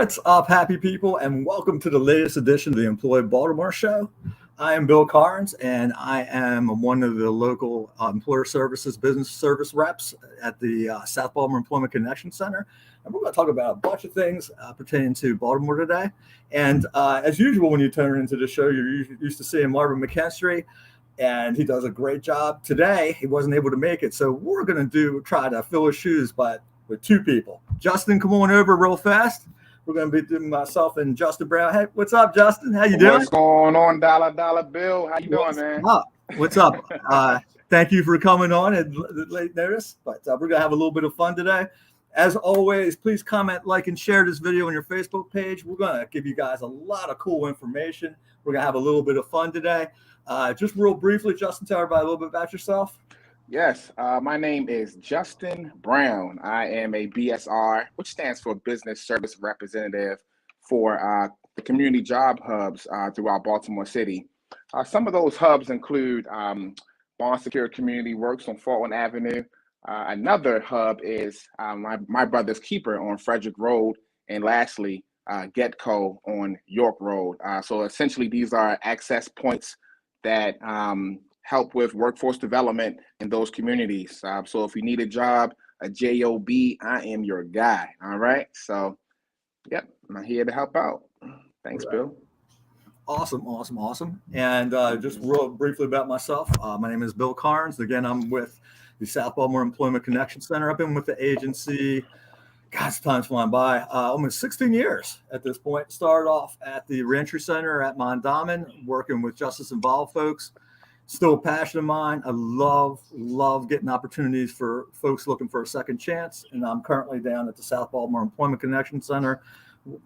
What's up, happy people, and welcome to the latest edition of the Employee Baltimore Show. I am Bill Carnes, and I am one of the local employer services business service reps at the South Baltimore Employment Connection Center. And we're going to talk about a bunch of things pertaining to Baltimore today. And as usual, when you turn into the show, you're used to seeing Marvin McKinstry, and he does a great job. Today, he wasn't able to make it, so we're going to try to fill his shoes, but with two people. Justin, come on over real fast. We're going to be doing myself and Justin Brown. Hey, what's up, Justin? How you doing? What's going on, Dollar Bill? How you doing, man? What's up? Thank you for coming on at late notice, but we're going to have a little bit of fun today. As always, please comment, like, and share this video on your Facebook page. We're going to give you guys a lot of cool information. We're going to have a little bit of fun today. Just real briefly, Justin, tell everybody a little bit about yourself. Yes, my name is Justin Brown. I am a BSR, which stands for Business Service Representative for the community job hubs throughout Baltimore City. Some of those hubs include Bond Secure Community Works on Fulton Avenue. Another hub is my Brother's Keeper on Frederick Road. And lastly, Getco on York Road. So essentially, these are access points that help with workforce development in those communities. So if you need a job, a job, I am your guy. All right. So, yep, I'm here to help out. Thanks, Bill. Awesome. And just real briefly about myself, my name is Bill Carnes. Again, I'm with the South Baltimore Employment Connection Center. I've been with the agency, gosh, time's flying by, almost 16 years at this point. Started off at the Reentry Center at Mondawmin, working with justice involved folks. Still a passion of mine. I love getting opportunities for folks looking for a second chance. And I'm currently down at the South Baltimore Employment Connection Center,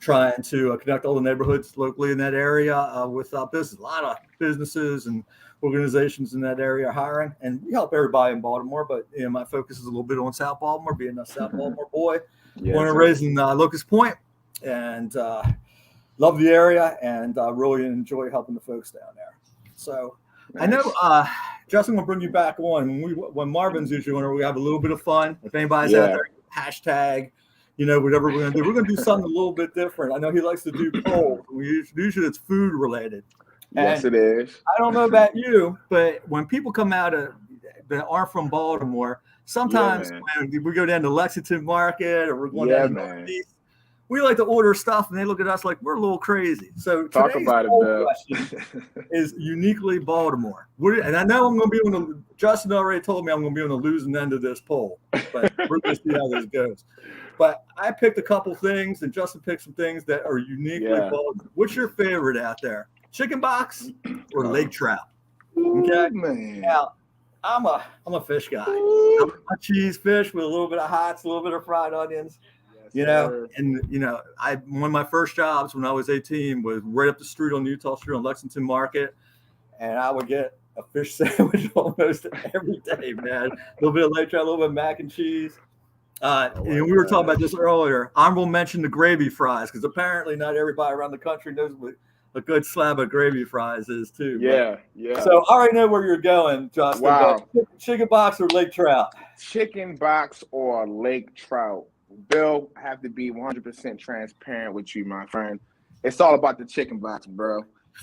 trying to connect all the neighborhoods locally in that area with business. A lot of businesses and organizations in that area are hiring, and we help everybody in Baltimore. But my focus is a little bit on South Baltimore, being a South Baltimore boy, born and raised in Locust Point, and love the area, and really enjoy helping the folks down there. So. Nice. I know, Justin, will bring you back on. When Marvin's usually on, we have a little bit of fun. If anybody's out there, hashtag, whatever we're going to do. We're going to do something a little bit different. I know he likes to do polls. Usually it's food related. Yes, it is. I don't know about you, but when people come out that aren't from Baltimore, sometimes when we go down to Lexington Market or we're going down to Northeast, we like to order stuff, and they look at us like we're a little crazy. So talk about it, Bill. Question is uniquely Baltimore. And I know I'm going to be on the. Justin already told me I'm going to be on the losing end of this poll, but we're going to see how this goes. But I picked a couple things, and Justin picked some things that are uniquely Baltimore. What's your favorite out there? Chicken box or lake trout? Okay, man. Now I'm a fish guy. I'm a cheese fish with a little bit of hots, a little bit of fried onions. One of my first jobs when I was 18 was right up the street on Utah Street on Lexington Market, and I would get a fish sandwich almost every day, man. A little bit of lake trout, a little bit of mac and cheese. We were talking about this earlier. Honorable mention the gravy fries, because apparently not everybody around the country knows what a good slab of gravy fries is too. Yeah. So I already know where you're going, Justin. Wow. Chicken box or lake trout? Chicken box or lake trout? Bill, I have to be 100% transparent with you, my friend. It's all about the chicken box, bro.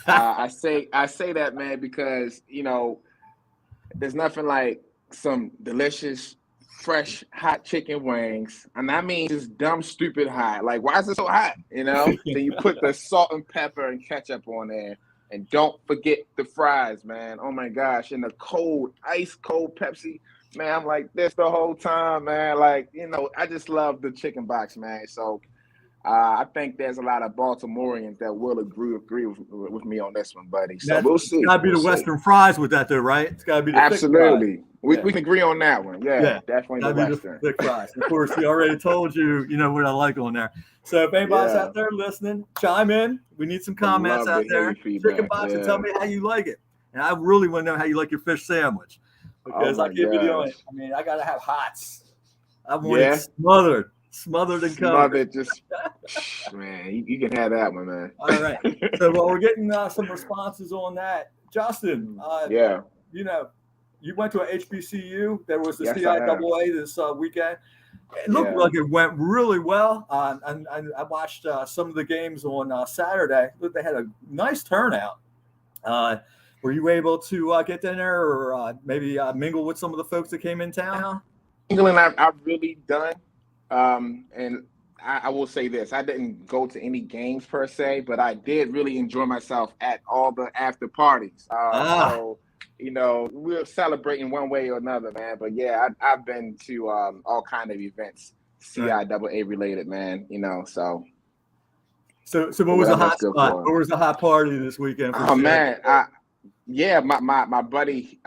I say that, man, because there's nothing like some delicious, fresh, hot chicken wings, and I mean just dumb, stupid hot. Like, why is it so hot? Then you put the salt and pepper and ketchup on there, and don't forget the fries, man. Oh my gosh, and the ice cold Pepsi. Man, I'm like this the whole time, man. Like, I just love the chicken box, man. So I think there's a lot of Baltimoreans that will agree with me on this one, buddy. So we'll see. It's got to be the Western fries with that, though, right? It's got to be the absolutely. We can agree on that one. Yeah. Definitely the Western. Thick fries. Of course, he already told you, what I like on there. So if anybody's out there listening, chime in. We need some comments out there. Chicken box and tell me how you like it. And I really want to know how you like your fish sandwich. Because I keep it on. I mean, I gotta have hots. I want it smothered and covered. Just man, you can have that one, man. All right. So we're getting some responses on that. Justin, you went to a HBCU. There was the CIAA this weekend. It looked like it went really well. And I watched some of the games on Saturday. They had a nice turnout. Were you able to get in there or maybe mingle with some of the folks that came in town? England, I've really done. And I will say this: I didn't go to any games per se, but I did really enjoy myself at all the after parties. So, we're celebrating one way or another, man. But yeah, I've been to all kind of events, CIAA related, man. So. So what was the hot spot? What was the hot party this weekend? Oh man, my buddy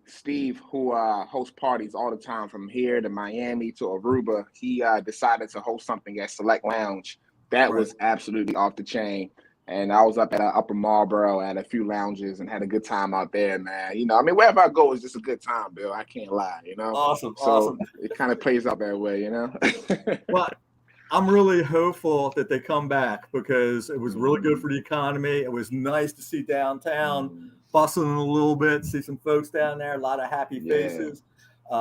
Steve, who hosts parties all the time from here to Miami to Aruba, he decided to host something at Select Lounge that was absolutely off the chain. And I was up at Upper Marlboro at a few lounges and had a good time out there, man. Wherever I go, it's just a good time, Bill. I can't lie, Awesome. It kind of plays out that way, Well, I'm really hopeful that they come back because it was really good for the economy. It was nice to see downtown bustling a little bit, see some folks down there, a lot of happy faces.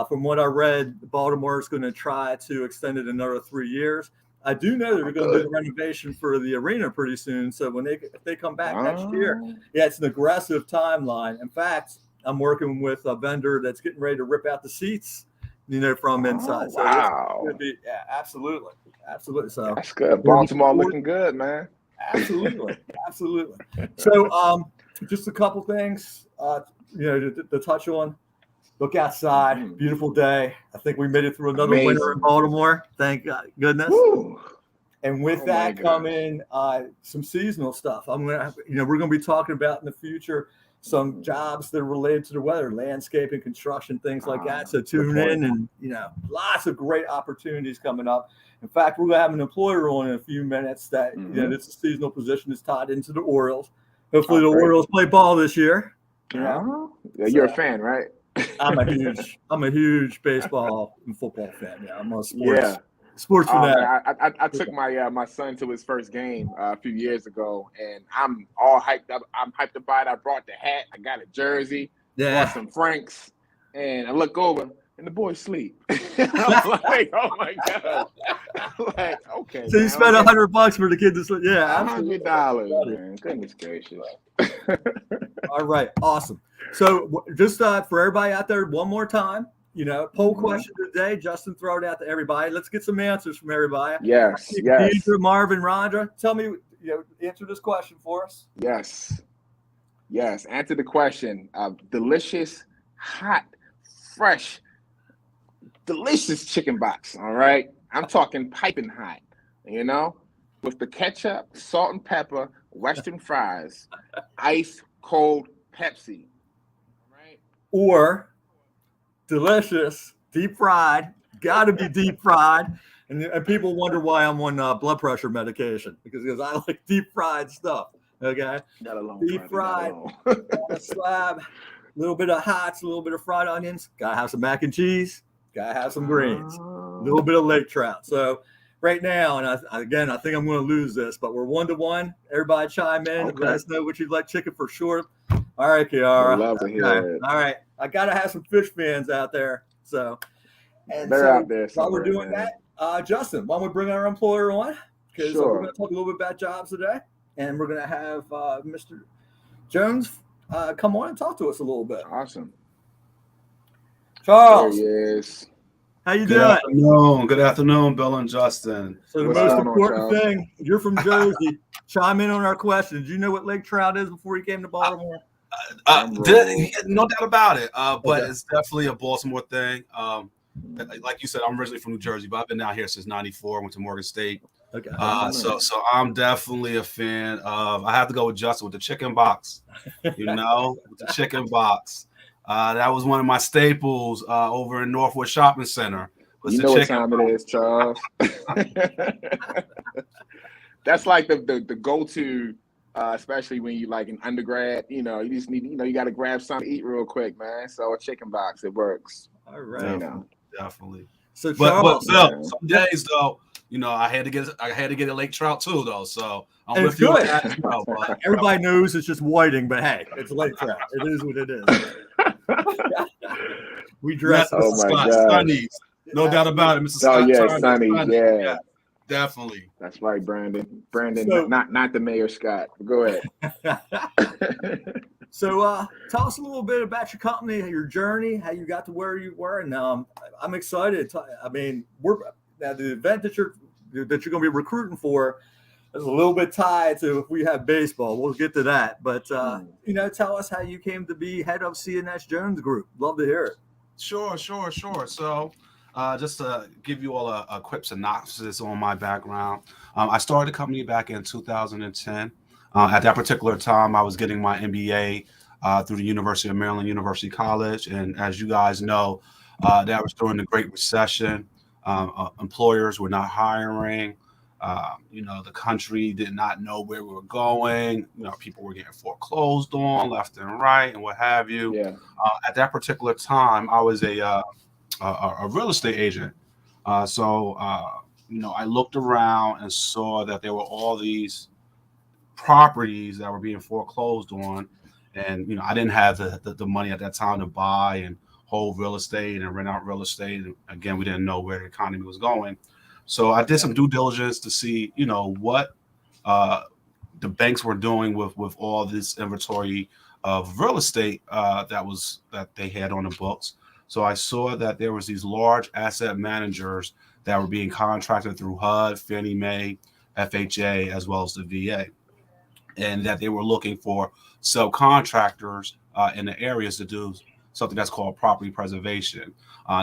From what I read, Baltimore is going to try to extend it another 3 years. I do know they're going to do a renovation for the arena pretty soon. So if they come back next year, it's an aggressive timeline. In fact, I'm working with a vendor that's getting ready to rip out the seats, from inside. So wow. Absolutely. So that's good. Baltimore looking good, man. Absolutely. So just a couple things, to touch on. Look outside, beautiful day. I think we made it through another winter in Baltimore. Thank goodness. Woo. And with that come in some seasonal stuff. We're going to be talking about in the future some jobs that are related to the weather, landscaping, construction, things like that. So tune in and, lots of great opportunities coming up. In fact, we're going to have an employer on in a few minutes that, it's a seasonal position is tied into the Orioles. Hopefully the Orioles play ball this year. You're a fan, right? I'm a huge baseball and football fan. Yeah, I'm a sports fanatic. I took my son to his first game a few years ago, and I'm all hyped up. I'm hyped about it. I brought the hat. I got a jersey. Brought some Franks, and I look over, and the boys sleep. I'm like, oh my god! I'm like, okay. So you spent $100 for the kid to sleep? Yeah, $100, man. Goodness gracious. All right, awesome. So just for everybody out there, one more time, poll question today. Justin, throw it out to everybody. Let's get some answers from everybody. Yes. Deidre, Marvin, Rondra, tell me, answer this question for us. Yes. Answer the question. Delicious, hot, fresh, delicious chicken box. All right. I'm talking piping hot, with the ketchup, salt and pepper, Western fries, ice cold Pepsi. Right? Or delicious, deep fried, got to be deep fried. And people wonder why I'm on blood pressure medication because I like deep fried stuff. Okay. Deep fried, a slab, a little bit of hots, a little bit of fried onions. Got to have some mac and cheese. Got to have some greens. A little bit of lake trout. So right now, and I think I'm going to lose this, but we're 1-1. Everybody chime in. Let us know what you'd like chicken for sure. All right, Kiara. Love to hear it. All right. I got to have some fish fans out there. So, they're out there. While we're doing that, Justin, why don't we bring our employer on? Because we're going to talk a little bit about jobs today. And we're going to have Mr. Jones come on and talk to us a little bit. Awesome. Charles. There he is. How you doing? Good afternoon, Bill and Justin. So the most important thing, you're from Jersey. Chime in on our question. Did you know what lake trout is before you came to Baltimore? No doubt about it. But it's definitely a Baltimore thing. Like you said, I'm originally from New Jersey, but I've been down here since '94. Went to Morgan State. Okay. So I'm definitely a fan of. I have to go with Justin with the chicken box. With the chicken box. That was one of my staples over in Northwood Shopping Center. You know what time it is, Charles. That's like the go-to, especially when you like an undergrad. You just need, you got to grab something to eat real quick, man. So a chicken box, it works. All right, definitely. So, Charles, but Bill, some days though, I had to get a lake trout too, though. So I'm with you with that as well. But everybody knows it's just whiting, but hey, it's lake trout. It is what it is. We dress. Oh my God. No doubt about it, Mr. Oh Scott yeah, Turner. Sonny. Yeah, Definitely. that's right, Brandon. Brandon, So- not the Mayor Scott. Go ahead. So, tell us a little bit about your company, your journey, how you got to where you were, and I'm excited. I mean, we're now the event that you're going to be recruiting for is a little bit tied to if we have baseball. We'll get to that, but tell us how you came to be head of C&S Jones Group. Love to hear it. Sure. So, just to give you all a quick synopsis on my background, I started the company back in 2010. At that particular time, I was getting my MBA through the University of Maryland University College, and as you guys know, that was during the Great Recession. Employers were not hiring. The country did not know where we were going. People were getting foreclosed on left and right, and what have you. Yeah. At that particular time, I was a real estate agent. I looked around and saw that there were all these properties that were being foreclosed on, and I didn't have the money at that time to buy and hold real estate and rent out real estate. And again, we didn't know where the economy was going, so I did some due diligence to see what the banks were doing with all this inventory of real estate that they had on the books. So I saw that there was these large asset managers that were being contracted through HUD, Fannie Mae, FHA, as well as the VA, and that they were looking for subcontractors in the areas to do something that's called property preservation.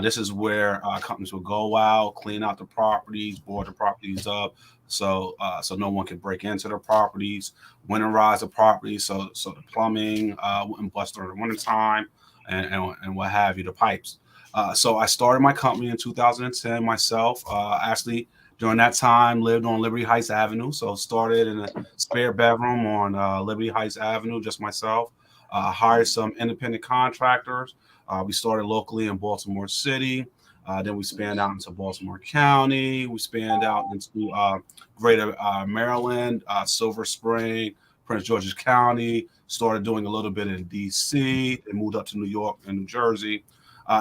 This is where companies will go out, clean out the properties, board the properties up, so no one can break into the properties, winterize the properties, so the plumbing wouldn't bust during the wintertime, and what have you, the pipes. So I started my company in 2010 myself. Actually, during that time, lived on Liberty Heights Avenue. So started in a spare bedroom on Liberty Heights Avenue, just myself. Hired some independent contractors. We started locally in Baltimore City. Then we spanned out into Baltimore County. We spanned out into Greater Maryland, Silver Spring, Prince George's County. Started doing a little bit in D.C. and moved up to New York and New Jersey.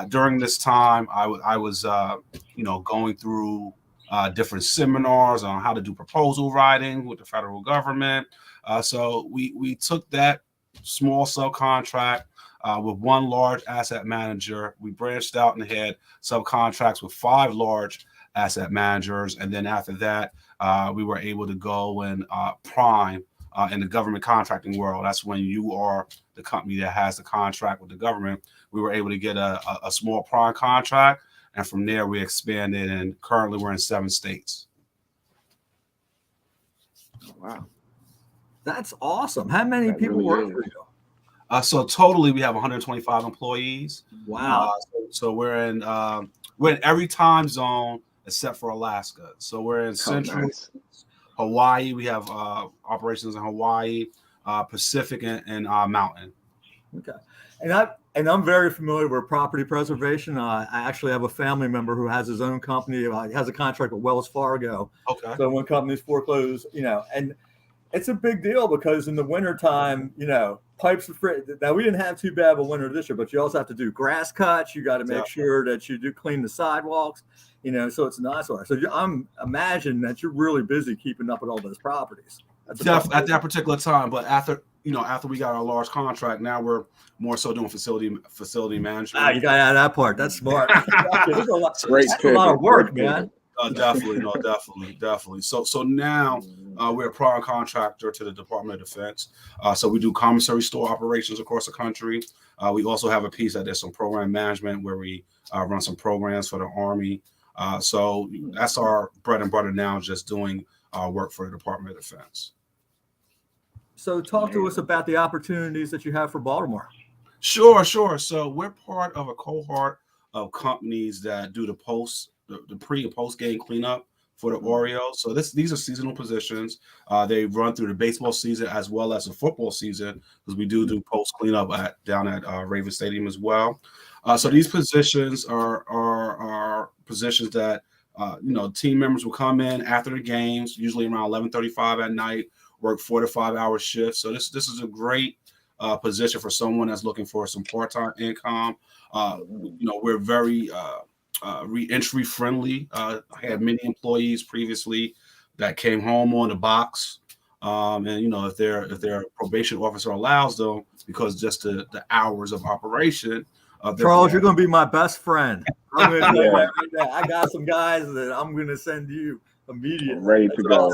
During this time, I was going through different seminars on how to do proposal writing with the federal government. So we took that small subcontract with one large asset manager. We branched out and had subcontracts with 5 large asset managers. And then after that, we were able to go and prime in the government contracting world. That's when you are the company that has the contract with the government. We were able to get a small prime contract. And from there, we expanded, and currently we're in 7 states. Wow. That's awesome. How many people really work is. for you? So totally, we have 125 employees. Wow. So we're in every time zone except for Alaska. So we're in Central, nice. Hawaii. We have operations in Hawaii, Pacific, and Mountain. Okay. And I'm very familiar with property preservation. I actually have a family member who has his own company. He has a contract with Wells Fargo. Okay. So when companies foreclose, and it's a big deal because in the wintertime, pipes are free. Now, we didn't have too bad of a winter this year, but you also have to do grass cuts. You got to make sure that you do clean the sidewalks, so it's nice. So I'm imagining that you're really busy keeping up with all those properties. At that particular time, but after we got our large contract, now we're more so doing facility management. You got to add that part. That's smart. That's a lot of work, man. Definitely. So now we're a prime contractor to the Department of Defense. So we do commissary store operations across the country. We also have a piece that does some program management where we run some programs for the Army. So that's our bread and butter now, just doing work for the Department of Defense. So talk to us about the opportunities that you have for Baltimore. Sure. So we're part of a cohort of companies that do the pre and post game cleanup for the Orioles. So these are seasonal positions. They run through the baseball season as well as the football season, because we do post cleanup down at Raven Stadium as well. So these positions are positions that team members will come in after the games, usually around 11:35 at night, work 4 to 5 hour shifts. So this is a great position for someone that's looking for some part-time income. We're very re-entry friendly. I had many employees previously that came home on the box. And if their probation officer allows them, because just the hours of operation. Charles, you're going to be my best friend. I'm going to tell you Yeah. that right now. I got some guys that I'm going to send you immediately. Ready to go.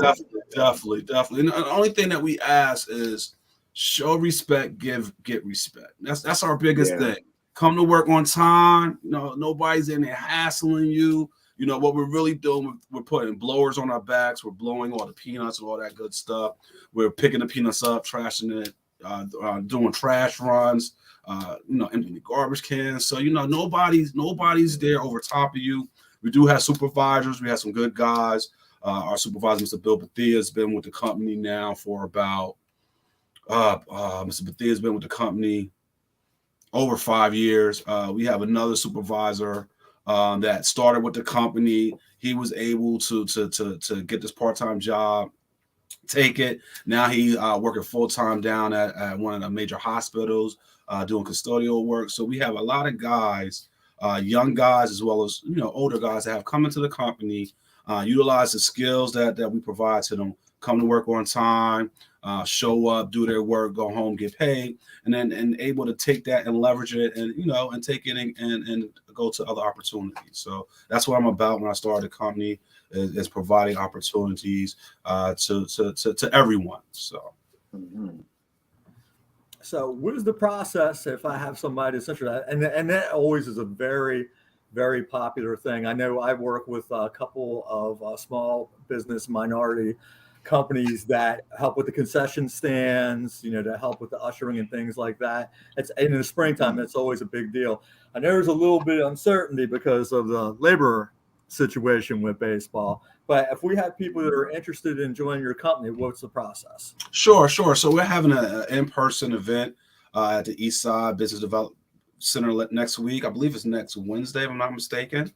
Definitely. And the only thing that we ask is show respect, get respect. That's our biggest thing. Come to work on time. Nobody's in there hassling you. What we're really doing, we're putting blowers on our backs. We're blowing all the peanuts and all that good stuff. We're picking the peanuts up, trashing it, doing trash runs, emptying the garbage cans. So, nobody's there over top of you. We do have supervisors. We have some good guys. Our supervisor, Mr. Bill Bethia, has been with the company now for about, Mr. Bethia has been with the company over 5 years. We have another supervisor that started with the company. He was able to get this part-time job, take it. Now he working full-time down at one of the major hospitals, doing custodial work. So we have a lot of guys, young guys as well as older guys that have come into the company, utilize the skills that we provide to them, come to work on time, show up, do their work, go home, get paid, and able to take that and leverage it and take it and go to other opportunities. So that's what I'm about when I started the company, is providing opportunities to everyone. So. Mm-hmm. So what is the process if I have somebody that's interested? And that always is a very, very popular thing. I know I work with a couple of small business minority companies that help with the concession stands, to help with the ushering and things like that. It's in the springtime. That's always a big deal. I know there's a little bit of uncertainty because of the labor situation with baseball. But if we have people that are interested in joining your company, what's the process? Sure. So we're having an in-person event at the East Side Business Development Center next week. I believe it's next Wednesday, if I'm not mistaken.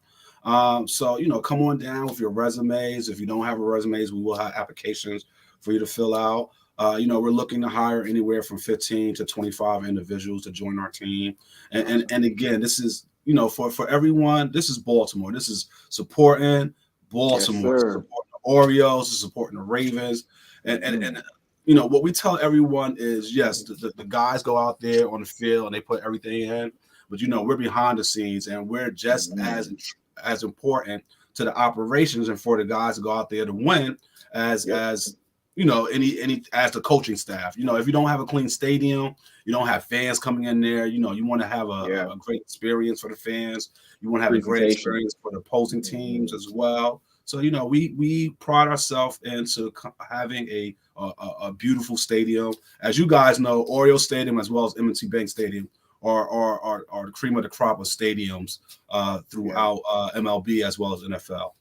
So come on down with your resumes. If you don't have a resumes, we will have applications for you to fill out. We're looking to hire anywhere from 15 to 25 individuals to join our team. And again, this is for everyone. This is Baltimore. This is supporting Baltimore, Yes, supporting the Orioles, supporting the Ravens, and what we tell everyone is, yes, the guys go out there on the field and they put everything in, but we're behind the scenes and we're just as important to the operations and for the guys to go out there to win as as the coaching staff. If you don't have a clean stadium, you don't have fans coming in there. You want to have a great experience for the fans. You want to have a great experience for the opposing teams as well. So we pride ourselves into having a beautiful stadium. As you guys know, Orioles Stadium as well as M&T Bank Stadium are the cream of the crop of stadiums throughout MLB as well as NFL.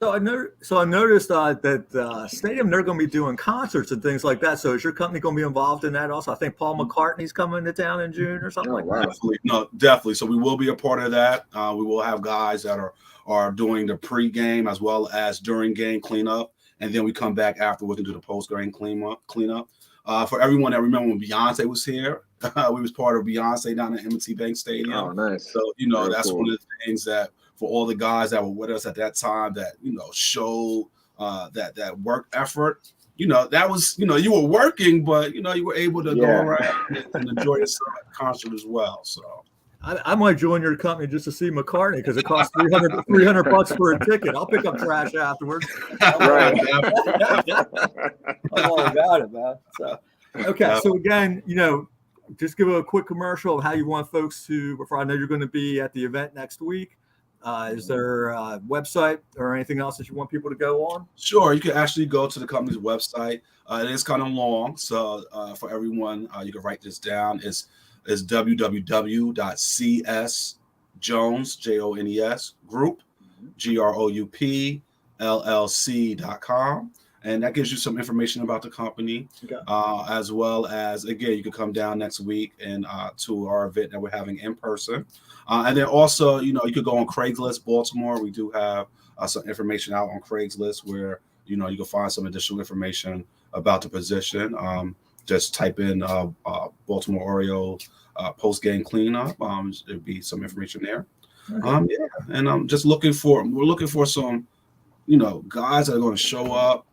So I noticed that stadium, they're going to be doing concerts and things like that. So is your company going to be involved in that also? I think Paul McCartney's coming to town in June or something like that. Definitely. So we will be a part of that. We will have guys that are doing the pre-game as well as during game cleanup, and then we come back afterwards and do the post-game cleanup. For everyone that remember when Beyonce was here, we was part of Beyonce down at M&T Bank Stadium. Oh, nice. So that's cool. One of the things that for all the guys that were with us at that time that showed that work effort. That was you were working, but you were able to go around and enjoy yourself at the concert as well. So. I might join your company just to see McCartney because it costs $300 for a ticket. I'll pick up trash afterwards. Right. I'm all about it, man. So, okay. So again, just give a quick commercial of how you want folks to, before I know you're going to be at the event next week. Is there a website or anything else that you want people to go on? Sure. You can actually go to the company's website. It is kind of long. So for everyone, you can write this down. Is www.C&S Jones, Jones Group, Group, LLC.com. And that gives you some information about the company, as well as, again, you can come down next week and to our event that we're having in person. And then also, you could go on Craigslist, Baltimore. We do have some information out on Craigslist where, you can find some additional information about the position. Just type in Baltimore Orioles post-game cleanup. There'll be some information there. Yeah, and I'm just we're looking for some, guys that are going to show up,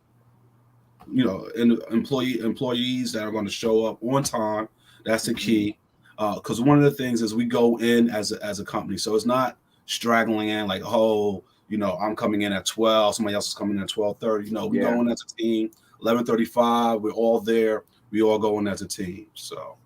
and employees that are going to show up on time. That's the key. Because one of the things is we go in as a company, so it's not straggling in like, oh, I'm coming in at 12, somebody else is coming in at 12:30. We go in as a team. 11:35, we're all there. We all go in as a team. So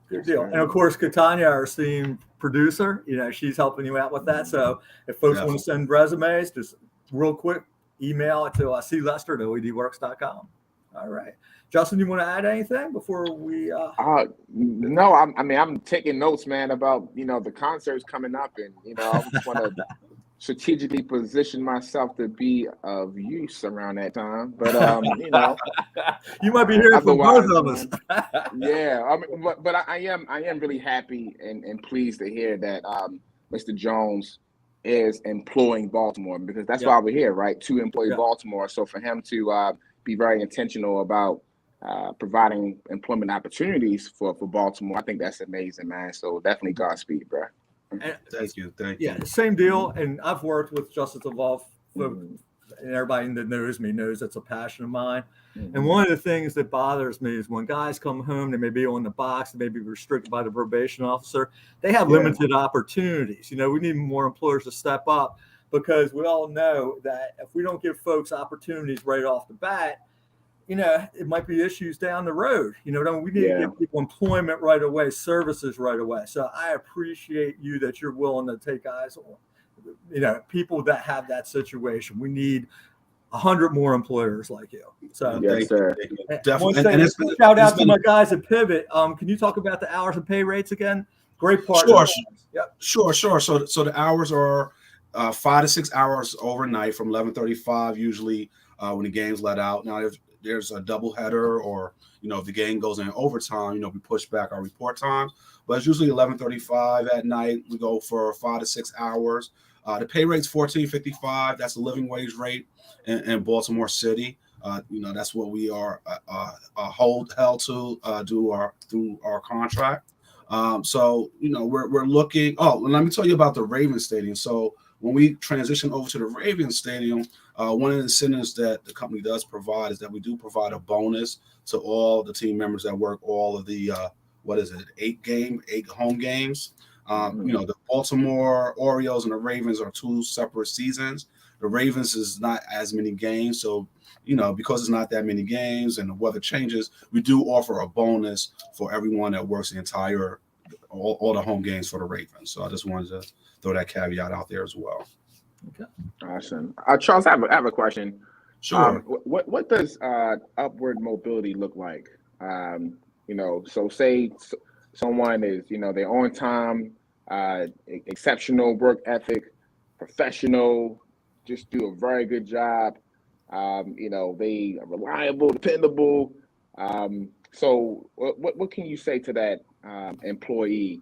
good deal. And of course, Katanya, our esteemed producer, she's helping you out with that. So if folks want to send resumes, just real quick, email it to clester@oedworks.com. All right. Justin, you want to add anything before we? No, I'm taking notes, man, about the concerts coming up, and I just want to strategically position myself to be of use around that time. But you might be hearing from both of us. Yeah, but I am really happy and pleased to hear that Mr. Jones is employing Baltimore, because that's why we're here, right? To employ Baltimore. So for him to be very intentional about providing employment opportunities for Baltimore, I think that's amazing, man. So definitely Godspeed, bro. And, thank you. Yeah, same deal. And I've worked with Justice Evolve, and everybody that knows me knows it's a passion of mine. And one of the things that bothers me is when guys come home, they may be on the box, they may be restricted by the probation officer. They have limited opportunities. We need more employers to step up, because we all know that if we don't give folks opportunities right off the bat, it might be issues down the road. We need to give people employment right away, services right away. So I appreciate you that you're willing to take eyes on, people that have that situation. We need 100 more employers like you. So yes, sir. Definitely. And shout out to my guys at Pivot. Can you talk about the hours and pay rates again? Great partner. Sure. So the hours are 5 to 6 hours overnight from 11:35 usually when the game's let out. Now, if there's a double header, or if the game goes in overtime, we push back our report times. But it's usually 11:35 at night. We go for 5 to 6 hours. The pay rate's $14.55. That's the living wage rate in Baltimore City. That's what we are held to through our contract. So we're looking. Oh, let me tell you about the Ravens Stadium. So when we transition over to the Ravens Stadium, one of the incentives that the company does provide is that we do provide a bonus to all the team members that work all of the 8 home games. The Baltimore Orioles and the Ravens are 2 separate seasons. The Ravens is not as many games, so because it's not that many games and the weather changes, we do offer a bonus for everyone that works all the home games for the Ravens. So I just wanted to throw that caveat out there as well. Okay. Awesome. Charles, I have a question. Sure. What does upward mobility look like? So say someone is, they're on time, exceptional work ethic, professional, just do a very good job. They are reliable, dependable. So what can you say to that employee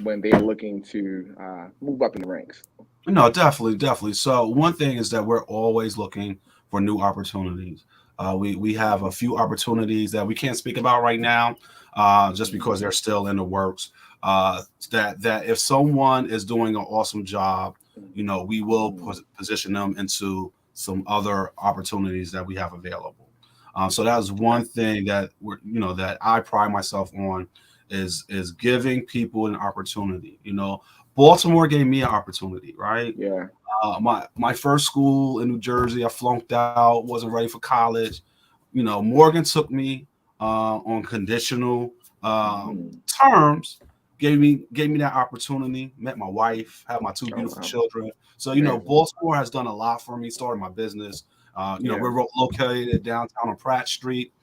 when they're looking to move up in the ranks? No, definitely. So one thing is that we're always looking for new opportunities. We have a few opportunities that we can't speak about right now, just because they're still in the works. That if someone is doing an awesome job, we will position them into some other opportunities that we have available. So that's one thing that that I pride myself on is giving people an opportunity. Baltimore gave me an opportunity, right? Yeah. My first school in New Jersey, I flunked out, wasn't ready for college. Morgan took me on conditional terms, gave me that opportunity, met my wife, have my 2 beautiful children. So, Baltimore has done a lot for me, started my business. We're located downtown on Pratt Street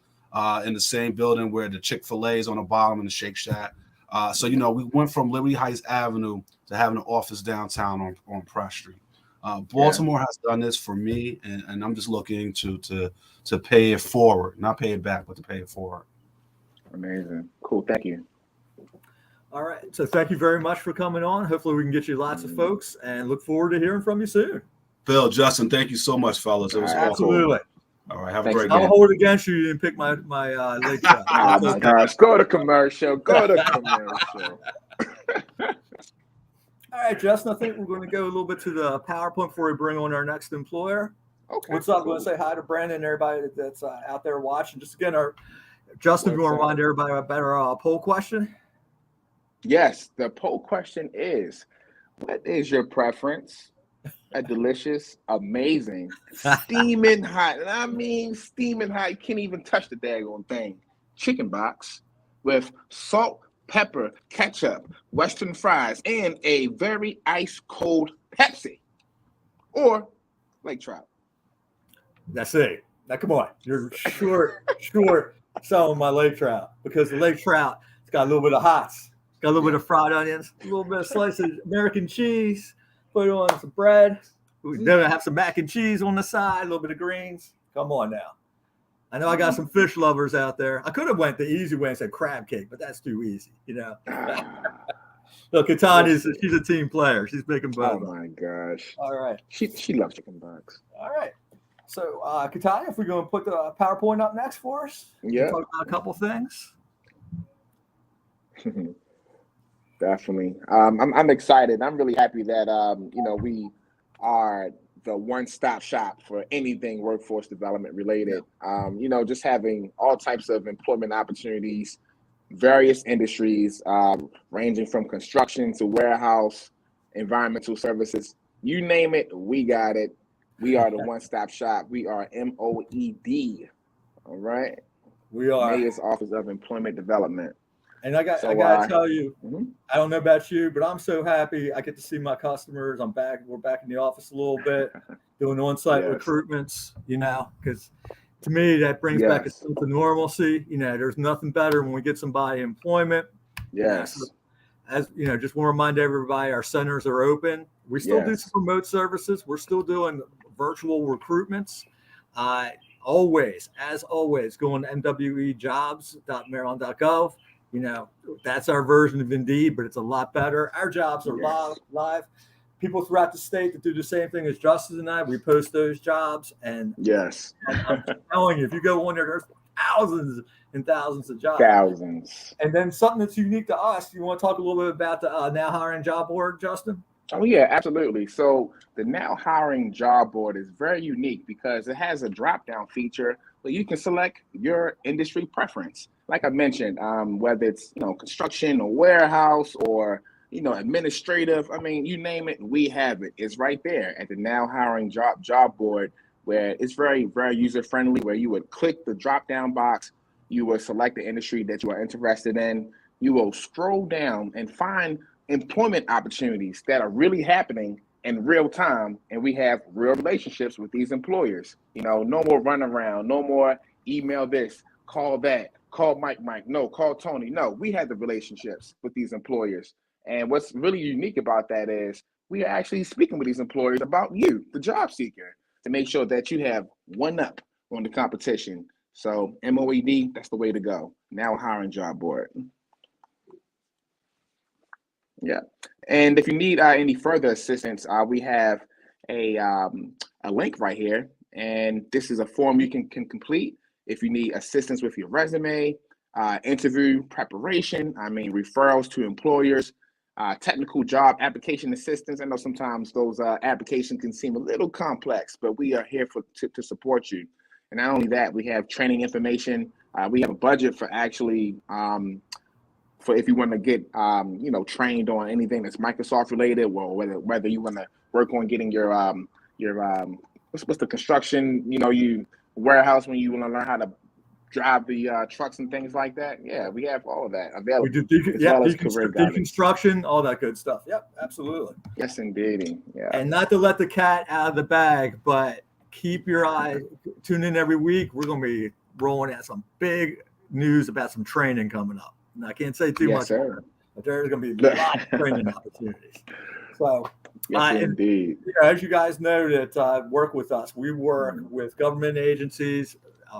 in the same building where the Chick-fil-A is on the bottom and the Shake Shack. So, we went from Liberty Heights Avenue to having an office downtown on Pratt Street. Baltimore has done this for me, and I'm just looking to pay it forward, not pay it back, but to pay it forward. Amazing. Cool. Thank you. All right. So thank you very much for coming on. Hopefully we can get you lots of folks, and look forward to hearing from you soon. Bill, Justin, thank you so much, fellas. It was absolutely awesome. All right. Have a great day. I'll hold it against you. You didn't pick my leg shot. Oh, my gosh. Go to commercial. All right, Justin, I think we're going to go a little bit to the PowerPoint before we bring on our next employer. Okay. What's up? I'm cool. going to say hi to Brandon and everybody that's out there watching. Just again, Justin, if you What's want to remind everybody about our poll question? Yes, the poll question is, what is your preference? A delicious, amazing, steaming hot, and I mean steaming hot, you can't even touch the daggone thing, chicken box with salt, pepper, ketchup, Western fries, and a very ice cold Pepsi, or lake trout. That's it. Now, come on. You're short selling my lake trout because the lake trout, it's got a little bit of hots. It's got a little bit of fried onions, a little bit of slice of American cheese, put it on some bread. We then have some mac and cheese on the side, a little bit of greens. Come on now. I know I got some fish lovers out there. I could have went the easy way and said crab cake, but that's too easy, you know. Look, Katani's she's a team player. She's making both. Oh my gosh. All right. She loves chicken box. All right. So, Katania, if we're going to put the PowerPoint up next for us, Yeah. talk about a couple things. Definitely. I'm excited. I'm really happy that we are the one-stop shop for anything workforce development related. Just having all types of employment opportunities, various industries, ranging from construction to warehouse, environmental services, you name it, we got it. We are the one-stop shop. We are MOED. All right. We are Mayor's Office of Employment Development. And I got to tell you, I don't know about you, but I'm so happy I get to see my customers. We're back in the office a little bit, doing on-site recruitments, because to me, that brings back a sense of normalcy. There's nothing better when we get somebody employment. Yes. So, as just want to remind everybody, our centers are open. We still do some remote services. We're still doing virtual recruitments. Always, go on to mwejobs.maryland.gov. That's our version of Indeed, but it's a lot better. Our jobs are live. People throughout the state that do the same thing as Justin and I, we post those jobs. And I'm telling you, if you go on there, there's thousands and thousands of jobs. Thousands. And then something that's unique to us, you want to talk a little bit about the Now Hiring Job Board, Justin? Oh, yeah, absolutely. So the Now Hiring Job Board is very unique because it has a drop-down feature where you can select your industry preference. Like I mentioned, whether it's, construction or warehouse or, administrative, you name it, we have it. It's right there at the Now Hiring Job Board, where it's very, very user-friendly, where you would click the drop-down box, you will select the industry that you are interested in, you will scroll down and find employment opportunities that are really happening in real time, and we have real relationships with these employers. No more runaround, no more email this, call that, call Mike, no, call Tony. No, we have the relationships with these employers. And what's really unique about that is we are actually speaking with these employers about you, the job seeker, to make sure that you have one up on the competition. So MOED, that's the way to go. Now Hiring Job Board. Yeah. And if you need any further assistance, we have a link right here. And this is a form you can complete if you need assistance with your resume, interview preparation, referrals to employers, technical job application assistance. I know sometimes those applications can seem a little complex, but we are here to support you. And not only that, we have training information. We have a budget for actually for if you want to get trained on anything that's Microsoft related, or whether you want to work on getting your what's the construction, you warehouse, when you want to learn how to drive the trucks and things like that. Yeah, we have all of that available. We do deconstruction, all that good stuff. Yep, absolutely. Yes, indeed. Yeah. And not to let the cat out of the bag, but keep your eye, tune in every week. We're going to be rolling out some big news about some training coming up. And I can't say too much, but there's going to be a lot of training opportunities. So, indeed. As you guys know that work with us, we work with government agencies,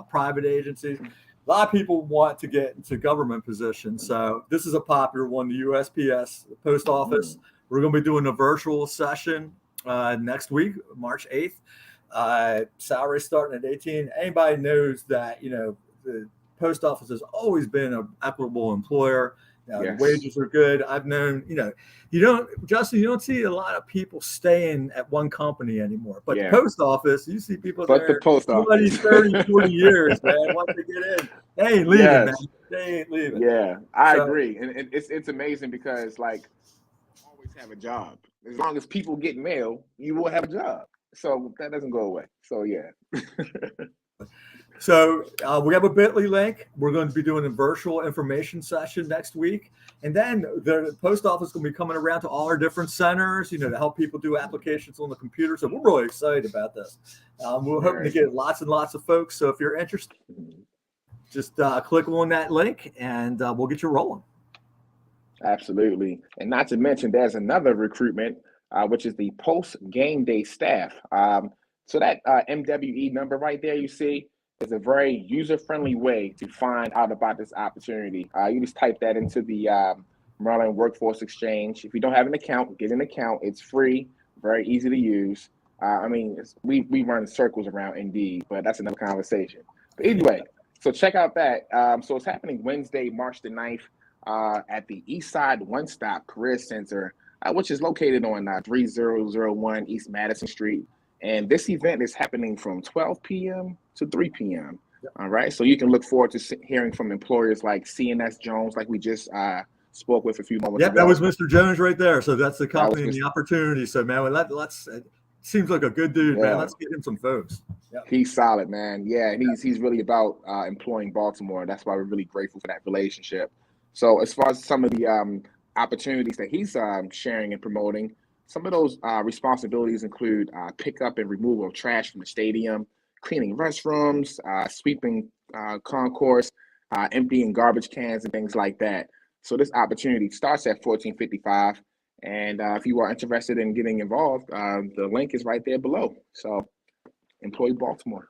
private agencies. A lot of people want to get into government positions. So this is a popular one, the USPS, the post office. We're going to be doing a virtual session next week, March 8th. Salary starting at 18. Anybody knows that, the post office has always been an equitable employer. The wages are good. I've known, Justin, you don't see a lot of people staying at one company anymore. But the post office, you see people there. The post office. 30, 40 years, man. Once they get in, they ain't leaving, man. They ain't leaving. Yeah, I agree. And it's amazing because, like, you always have a job. As long as people get mail, you will have a job. So that doesn't go away. So, yeah. So we have a Bitly link. We're going to be doing a virtual information session next week. And then the post office is going to be coming around to all our different centers, to help people do applications on the computer. So we're really excited about this. We're hoping to get lots and lots of folks. So if you're interested, just click on that link and we'll get you rolling. Absolutely. And not to mention, there's another recruitment, which is the post-game day staff. So that MWE number right there you see is a very user-friendly way to find out about this opportunity. You just type that into the Maryland Workforce Exchange. If you don't have an account, get an account. It's free, very easy to use. We run circles around Indeed, but that's another conversation. But anyway, so check out that. So it's happening Wednesday, March the 9th at the Eastside One Stop Career Center, which is located on 3001 East Madison Street. And this event is happening from 12 p.m. to 3 p.m. Yep. All right. So you can look forward to hearing from employers like C&S Jones, like we just spoke with a few moments ago. That was Mr. Jones right there. So that's the company and the opportunity. So, man, let's it seems like a good dude, man. Let's get him some folks. Yep. He's solid, man. Yeah. And he's really about employing Baltimore. That's why we're really grateful for that relationship. So as far as some of the opportunities that he's sharing and promoting, some of those responsibilities include pickup and removal of trash from the stadium, cleaning restrooms, sweeping concourse, emptying garbage cans and things like that. So this opportunity starts at $14.55. And if you are interested in getting involved, the link is right there below. So employ Baltimore.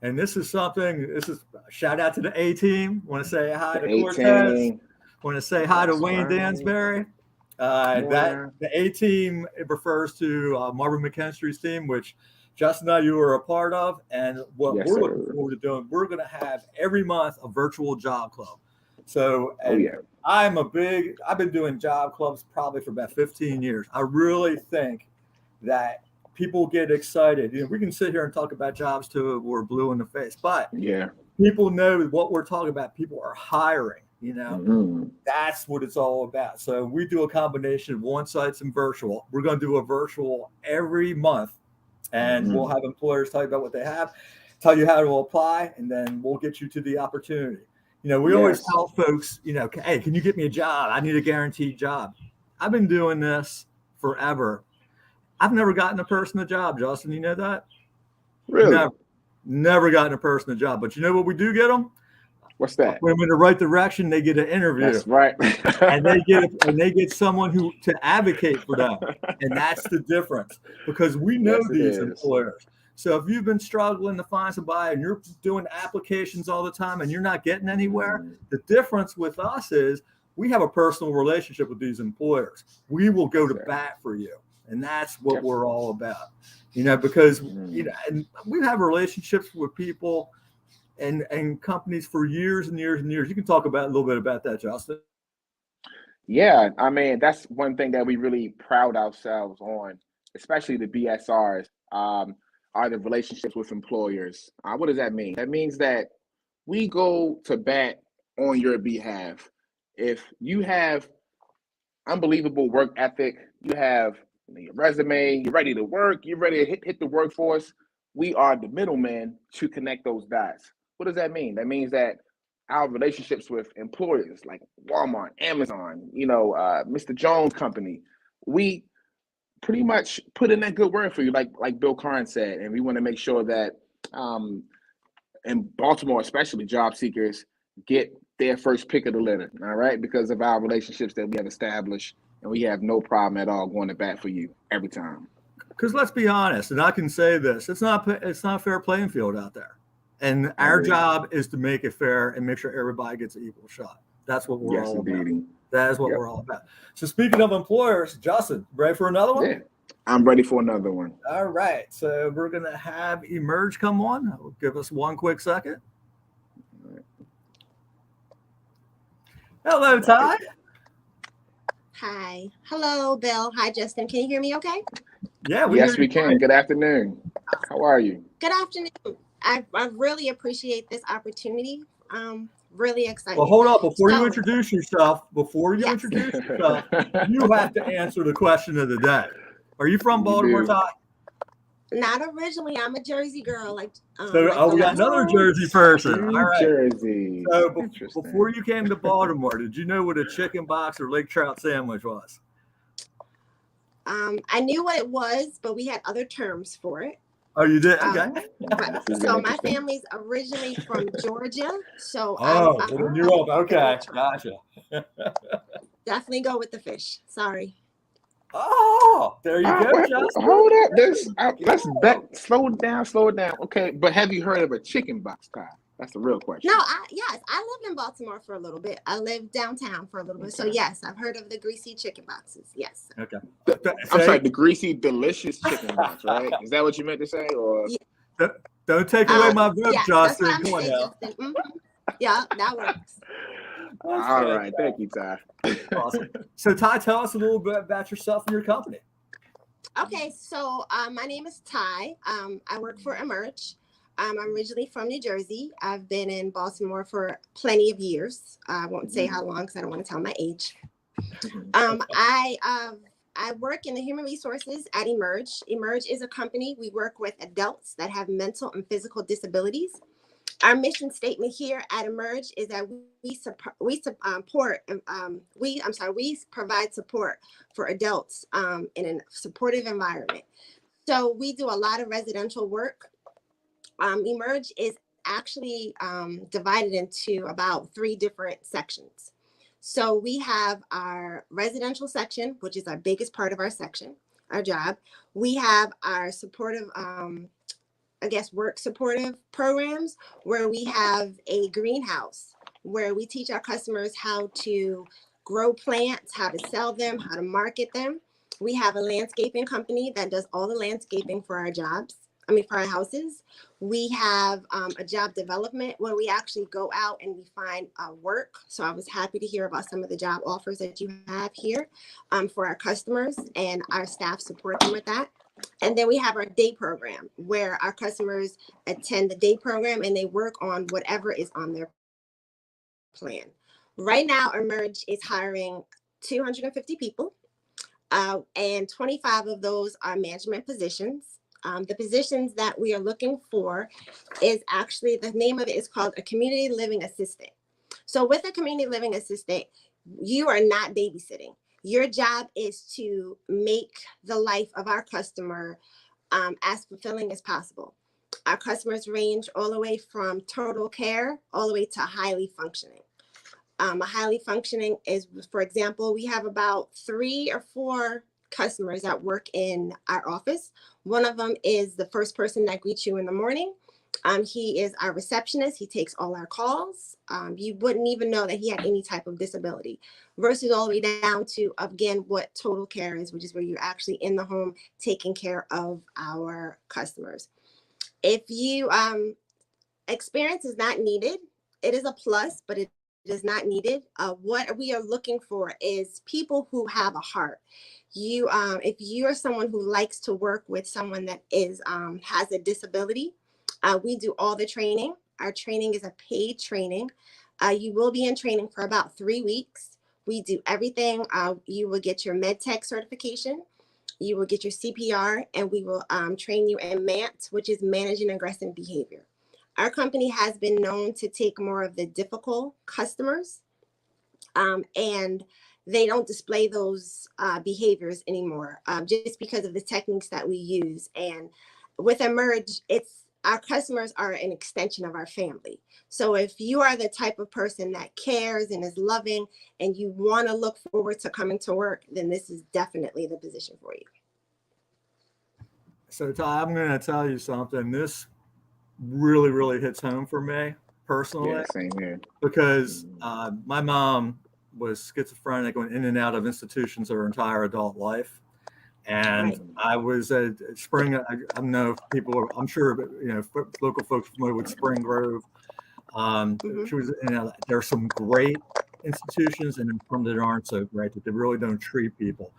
And this is a shout out to the A team. Want to say hi to Cortez. Want to say hi to Wayne Dansbury. That the A team, it refers to Marvin McKinstry's team, which Justin and I, you were a part of. And what we're looking forward to doing, we're going to have every month a virtual job club. So I've been doing job clubs probably for about 15 years. I really think that people get excited. We can sit here and talk about jobs till we're blue in the face, but people know what we're talking about. People are hiring. That's what it's all about. So we do a combination of on-sites and virtual. We're going to do a virtual every month, and we'll have employers tell you about what they have, tell you how to apply, and then we'll get you to the opportunity. We always tell folks, hey, can you get me a job? I need a guaranteed job. I've been doing this forever. I've never gotten a person a job, Justin. You know that? Really? Never gotten a person a job. But you know what we do get them? What's that? Put them in the right direction. They get an interview. That's right. and they get someone to advocate for them, and that's the difference because we know these employers. So if you've been struggling to find somebody and you're doing applications all the time and you're not getting anywhere, the difference with us is we have a personal relationship with these employers. We will go to bat for you. And that's what we're all about, because, and we have relationships with people and companies for years and years and years. You can talk about a little bit about that, Justin. Yeah. That's one thing that we really proud ourselves on, especially the BSRs, are the relationships with employers. What does that mean? That means that we go to bat on your behalf. If you have unbelievable work ethic, you have your resume, you're ready to work, you're ready to hit the workforce, we are the middleman to connect those dots. What does that mean? That means that our relationships with employers like Walmart, Amazon, Mr. Jones Company, we pretty much put in that good word for you, like Bill Carnes said. And we want to make sure that in Baltimore, especially, job seekers get their first pick of the litter, all right, because of our relationships that we have established. And we have no problem at all going to bat for you every time. Because let's be honest, and I can say this, it's not a fair playing field out there. And our job is to make it fair and make sure everybody gets an equal shot. That's what we're all about. That is what we're all about. So speaking of employers, Justin, ready for another one? Yeah, I'm ready for another one. All right. So we're going to have Emerge come on. Give us one quick second. Hello, Ty. Hi. Hello, Bill. Hi, Justin. Can you hear me okay? Yeah, Yes, we can. Good afternoon. How are you? Good afternoon. I really appreciate this opportunity. Really excited. Well, hold up. Before you So, introduce yourself, yes. you have to answer the question of the day. Are you from You Baltimore, do. Ty? Not originally. I'm a Jersey girl. Like, So, like we got another Jersey person. All New right. Jersey. So, Interesting. before you came to Baltimore, did you know what a chicken box or lake trout sandwich was? I knew what it was, but we had other terms for it. Oh, you did? Okay. So my family's originally from Georgia. So then you're up. Okay, gotcha. Definitely go with the fish. Sorry. Oh, there you go, Justin. Hold up. Let's slow it down. Okay, but have you heard of a chicken box, Ty? That's the real question. No, yes, I lived in Baltimore for a little bit. I lived downtown for a little bit. So yes, I've heard of the greasy chicken boxes. Yes. Okay. I'm sorry, the greasy, delicious chicken box, right? Is that what you meant to say? Or don't take away my vote, Justin. That's what I'm saying, Justin. Mm-hmm. Yeah, that works. All right. Thank you, Ty. Awesome. So, Ty, tell us a little bit about yourself and your company. Okay, so my name is Ty. I work for Emerge. I'm originally from New Jersey. I've been in Baltimore for plenty of years. I won't say how long because I don't want to tell my age. I work in the human resources at Emerge. Emerge is a company. We work with adults that have mental and physical disabilities. Our mission statement here at Emerge is that we provide support for adults in a supportive environment. So we do a lot of residential work. Emerge is actually divided into about 3 different sections. So we have our residential section, which is our biggest part of our section, our job. We have our supportive, work supportive programs where we have a greenhouse where we teach our customers how to grow plants, how to sell them, how to market them. We have a landscaping company that does all the landscaping for our for our houses. We have a job development where we actually go out and we find work. So I was happy to hear about some of the job offers that you have here for our customers, and our staff support them with that. And then we have our day program where our customers attend the day program and they work on whatever is on their plan. Right now, Emerge is hiring 250 people, and 25 of those are management positions. The positions that we are looking for is actually, the name of it is called a community living assistant. So with a community living assistant, you are not babysitting. Your job is to make the life of our customer as fulfilling as possible. Our customers range all the way from total care all the way to highly functioning. A highly functioning is, for example, we have about 3 or 4 customers that work in our office. One of them is the first person that greets you in the morning. He is our receptionist. He takes all our calls. You wouldn't even know that he had any type of disability, versus all the way down to, again, what total care is, which is where you're actually in the home taking care of our customers. If you experience is not needed, it is a plus, but it is not needed. What we are looking for is people who have a heart. If you are someone who likes to work with someone that has a disability, we do all the training. Our training is a paid training. You will be in training for about 3 weeks. We do everything. You will get your MedTech certification. You will get your CPR, and we will train you in MANT, which is managing aggressive behavior. Our company has been known to take more of the difficult customers, and they don't display those behaviors anymore, just because of the techniques that we use. And with Emerge, our customers are an extension of our family. So if you are the type of person that cares and is loving and you want to look forward to coming to work, then this is definitely the position for you. So, Ty, I'm going to tell you something. This really, really hits home for me personally. Yeah, same here. Because my mom was schizophrenic, went in and out of institutions her entire adult life. And I was at Spring. I know people. I'm sure local folks familiar with Spring Grove. She was. There's some great institutions and then some that aren't so great, that they really don't treat people.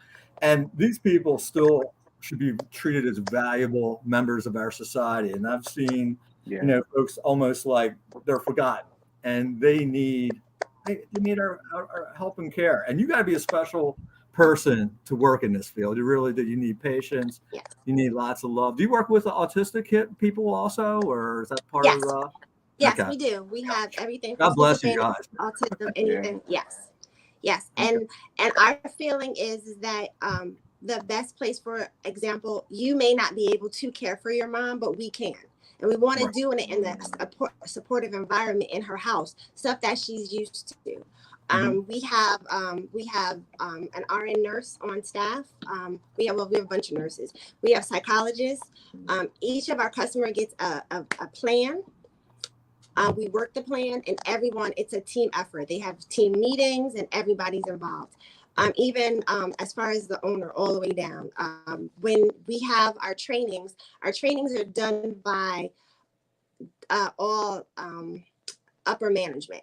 And these people still should be treated as valuable members of our society. And I've seen, Yeah. folks almost like they're forgotten, and they need our help and care. And you got to be a special person to work in this field. You really do. You need patience. Yes. You need lots of love. Do you work with autistic people also, or is that part Yes. of? Yes, Okay. we do. We have everything from God bless you schizophrenia, guys. autism, Yeah. anything. Yes. Yes. And our feeling is that the best place, for example, you may not be able to care for your mom, but we can. And we want to Right. do it in a supportive environment in her house, stuff that she's used to. We have an RN nurse on staff. We have a bunch of nurses. We have psychologists. Each of our customer gets a plan. We work the plan, and everyone, it's a team effort. They have team meetings and everybody's involved. Even as far as the owner, all the way down. When we have our trainings are done by all upper management.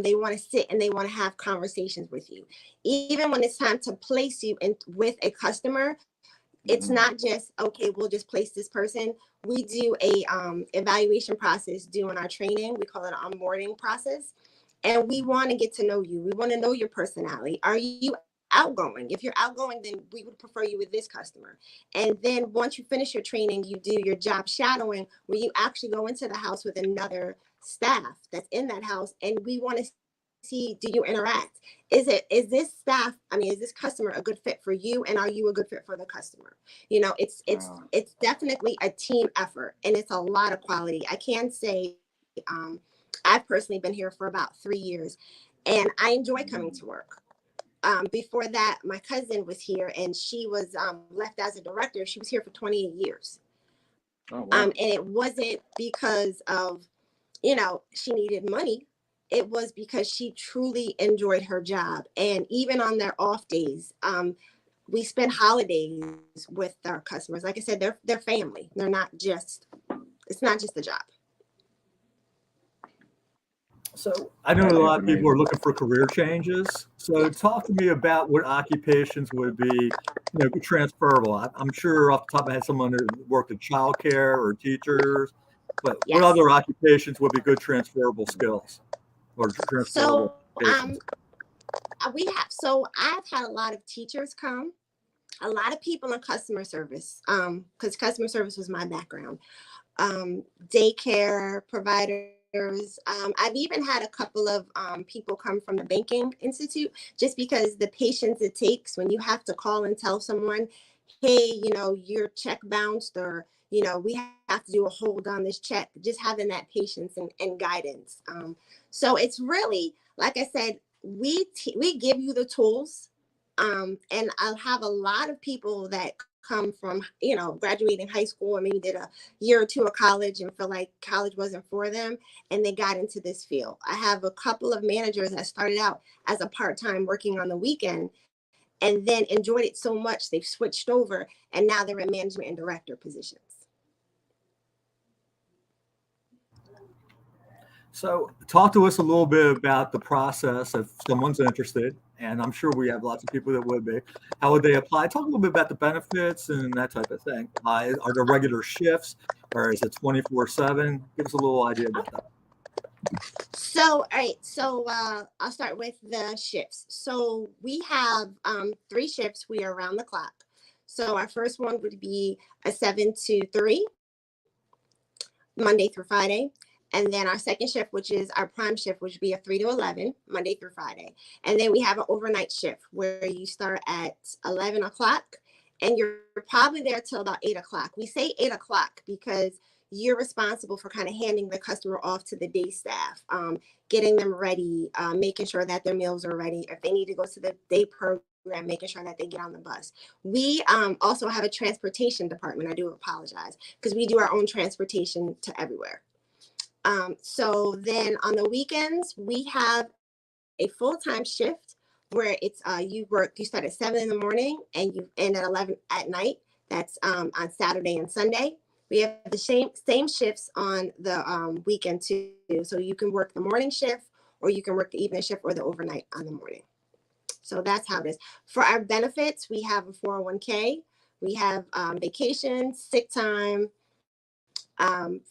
They want to sit and they want to have conversations with you. Even when it's time to place you in with a customer, it's not just, okay, we'll just place this person. We do a evaluation process during our training. We call it an onboarding process. And we want to get to know you. We want to know your personality. Are you outgoing? If you're outgoing, then we would prefer you with this customer. And then once you finish your training, you do your job shadowing, where you actually go into the house with another staff that's in that house. And we want to see, do you interact? Is this customer a good fit for you? And are you a good fit for the customer? It's definitely a team effort, and it's a lot of quality. I can say, I've personally been here for about 3 years, and I enjoy coming to work. Before that, my cousin was here, and she was left as a director. She was here for 28 years. Oh, wow. And it wasn't because of, she needed money. It was because she truly enjoyed her job. And even on their off days, we spend holidays with our customers. Like I said, they're family. It's not just a job. So I know a lot of people are looking for career changes. So talk to me about what occupations would be, transferable. I'm sure off the top of my head, someone who worked in childcare or teachers, but what other occupations would be good transferable skills or transferable occupations? I've had a lot of teachers come, a lot of people in customer service, because customer service was my background. Daycare providers. I've even had a couple of people come from the banking institute, just because the patience it takes when you have to call and tell someone, hey, your check bounced, or, we have to do a hold on this check, just having that patience and guidance. So it's really, like I said, we give you the tools. And I'll have a lot of people that come from, graduating high school, and maybe did a year or two of college and feel like college wasn't for them, and they got into this field. I have a couple of managers that started out as a part-time working on the weekend, and then enjoyed it so much they've switched over, and now they're in management and director positions. So talk to us a little bit about the process if someone's interested, and I'm sure we have lots of people that would be. How would they apply? Talk a little bit about the benefits and that type of thing. Are there regular shifts, or is it 24/7? Give us a little idea about that. So, all right. So I'll start with the shifts. So we have 3 shifts. We are around the clock. So our first one would be a 7 to 3, Monday through Friday. And then our second shift, which is our prime shift, which would be a 3 to 11, Monday through Friday. And then we have an overnight shift where you start at 11 o'clock and you're probably there till about 8 o'clock. We say 8 o'clock because you're responsible for kind of handing the customer off to the day staff, getting them ready, making sure that their meals are ready. If they need to go to the day program, making sure that they get on the bus. We also have a transportation department. I do apologize, because we do our own transportation to everywhere. So then on the weekends, we have a full-time shift where it's you start at 7 in the morning and you end at 11 at night. That's on Saturday and Sunday. We have the same shifts on the weekend too. So you can work the morning shift or you can work the evening shift or the overnight on the morning. So that's how it is. For our benefits, we have a 401k, we have vacation, sick time,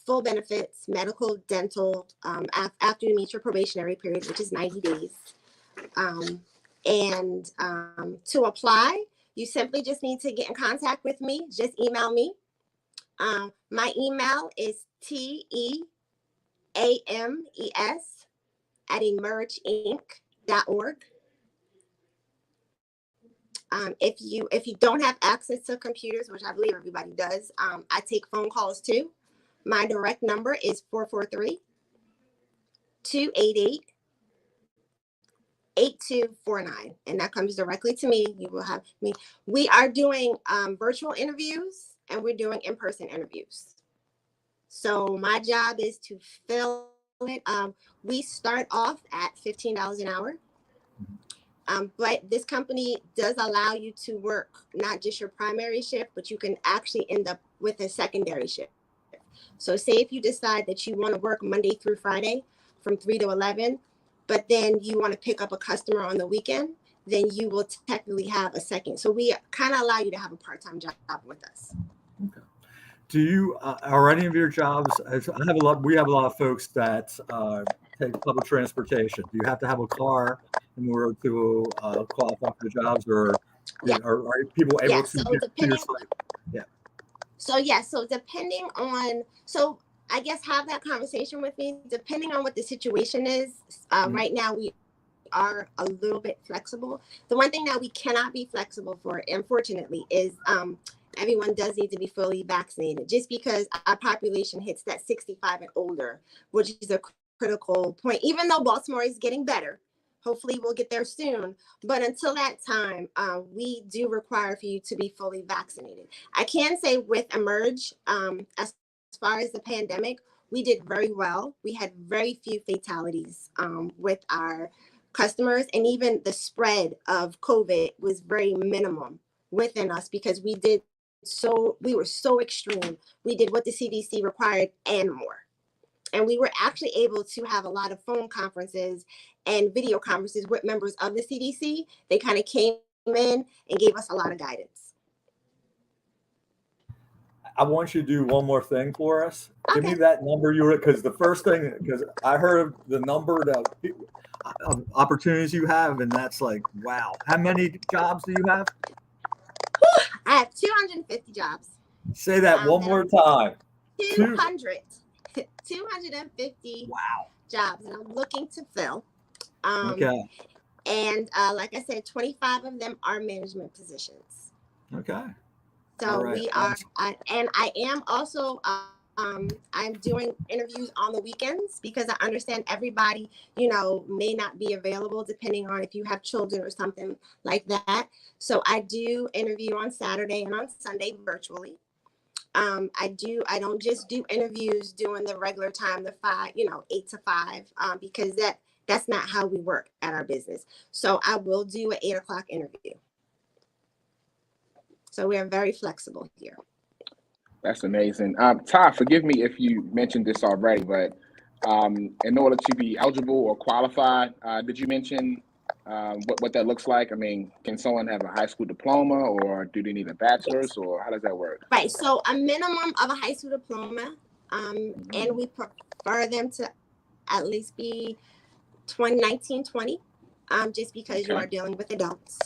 full benefits, medical, dental, after you meet your probationary period, which is 90 days. And to apply, you simply just need to get in contact with me. Just email me. My email is teames@emergeinc.org. If you don't have access to computers, which I believe everybody does, I take phone calls too. My direct number is 443-288-8249, and that comes directly to me. You will have me. We are doing virtual interviews and we're doing in-person interviews. So my job is to fill it. We start off at $15 an hour. But this company does allow you to work not just your primary shift, but you can actually end up with a secondary shift. So say if you decide that you want to work Monday through Friday from 3 to 11, but then you want to pick up a customer on the weekend, then you will technically have a second. So we kind of allow you to have a part-time job with us. Okay. Do you, are any of your jobs, we have a lot of folks that take public transportation. Do you have to have a car in order to qualify for the jobs, or are people able to get to your site? Yeah. So depending on, I guess have that conversation with me, depending on what the situation is. Right now we are a little bit flexible. The one thing that we cannot be flexible for, unfortunately, is everyone does need to be fully vaccinated, just because our population hits that 65 and older, which is a critical point. Even though Baltimore is getting better, hopefully we'll get there soon. But until that time, we do require for you to be fully vaccinated. I can say with Emerge, as far as the pandemic, we did very well. We had very few fatalities with our customers, and even the spread of COVID was very minimum within us, because we were so extreme. We did what the CDC required and more. And we were actually able to have a lot of phone conferences and video conferences with members of the CDC. They kind of came in and gave us a lot of guidance. I want you to do one more thing for us. Okay. Give me that number because the first thing, because I heard the number of opportunities you have, and that's like, wow. How many jobs do you have? I have 250 jobs. Say that one more time. 250 jobs, and I'm looking to fill. Okay. And like I said, 25 of them are management positions. Okay. So we are, and I am also, I'm doing interviews on the weekends, because I understand everybody, may not be available depending on if you have children or something like that. So I do interview on Saturday and on Sunday virtually. I don't just do interviews during the regular time, the 8 to 5, because that's not how we work at our business. So I will do an 8 o'clock interview. So we are very flexible here. That's amazing. Todd, forgive me if you mentioned this already, but in order to be eligible or qualified, did you mention what that looks like? I mean, can someone have a high school diploma, or do they need a bachelor's, or how does that work? Right. So a minimum of a high school diploma, and we prefer them to at least be 19, 20, just because you are dealing with adults.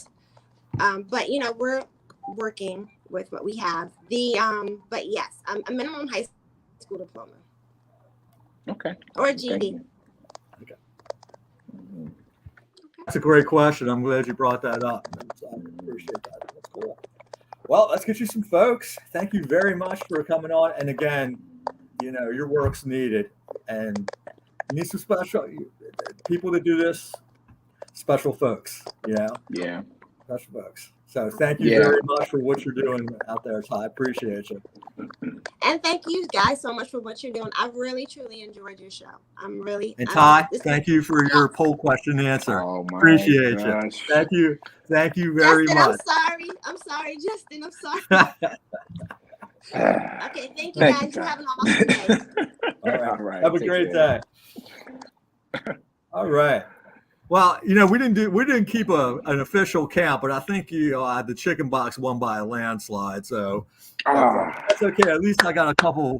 But we're working with what we have. But yes, a minimum high school diploma. Okay. Or a GED. Okay. That's a great question. I'm glad you brought that up. I appreciate that. That's cool. Well, let's get you some folks. Thank you very much for coming on. And again, your work's needed, and you need some special people to do this. Special folks, Yeah. Special folks. So thank you very much for what you're doing out there, Ty. I appreciate you. And thank you guys so much for what you're doing. I've really, truly enjoyed your show. And Ty, thank you for your poll question answer. Oh my appreciate gosh. you. Thank you very much. I'm sorry, Justin. I'm sorry. Okay, thank you guys. You have an awesome day. All right. Have a great day. All right. Well, we didn't keep an official count, but I think the chicken box won by a landslide. So Ah, that's okay. At least I got a couple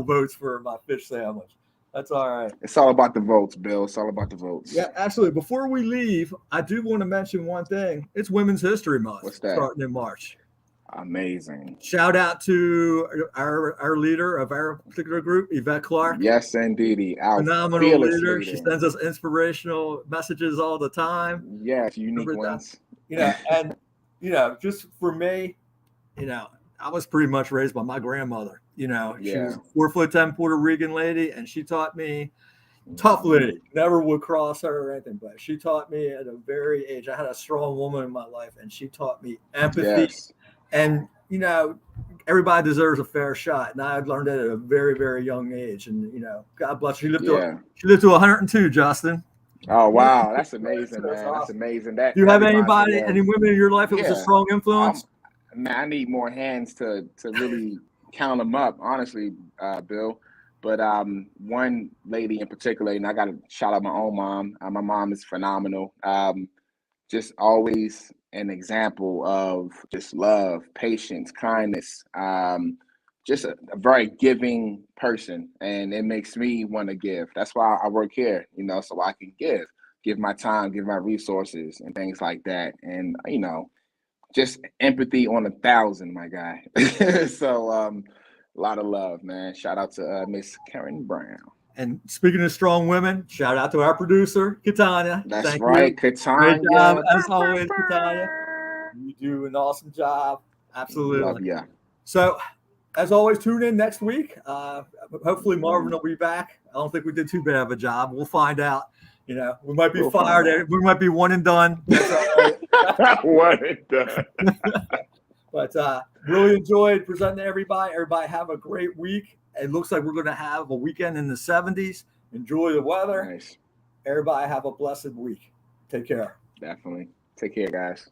votes for my fish sandwich. That's all right. it's all about the votes, Bill. It's all about the votes. Yeah, absolutely. Before we leave, I do want to mention one thing. It's Women's History Month What's that? starting in March. Amazing. Shout out to our leader of our particular group, Yvette Clark. Yes, indeedy. Our Phenomenal fearless leader. She leader. sends us inspirational messages all the time. Yes, unique Remember that? ones. And just for me, I was pretty much raised by my grandmother. She was a 4'10" Puerto Rican lady, and she taught me tough lady. Never would cross her or anything, but she taught me at a very age. I had a strong woman in my life, and she taught me empathy. Yes. And everybody deserves a fair shot, and I had learned that at a very, very young age. And God bless her. She lived to 102, Justin. Oh wow, that's amazing, man. Awesome. That's amazing. That Do you have reminds me any women in your life that was a strong influence? Man, I need more hands to really count them up, honestly, Bill. But one lady in particular, and I got to shout out my own mom. My mom is phenomenal. Just always an example of just love, patience, kindness. Just a very giving person, and it makes me want to give. That's why I work here, so I can give my time, give my resources, and things like that. And just empathy on 1,000, my guy. So a lot of love, man. Shout out to Miss Karen Brown. And speaking of strong women, shout out to our producer, Katanya. That's Thank right, you. Katanya. Great job, as always, Katanya. You do an awesome job. Absolutely. Love ya. So, as always, tune in next week. Hopefully, Marvin will be back. I don't think we did too bad of a job. We'll find out. We might be fired. We might be one and done. One and done. But really enjoyed presenting to everybody. Everybody have a great week. It looks like we're going to have a weekend in the 70s. Enjoy the weather. Nice. Everybody have a blessed week. Take care. Definitely. Take care, guys.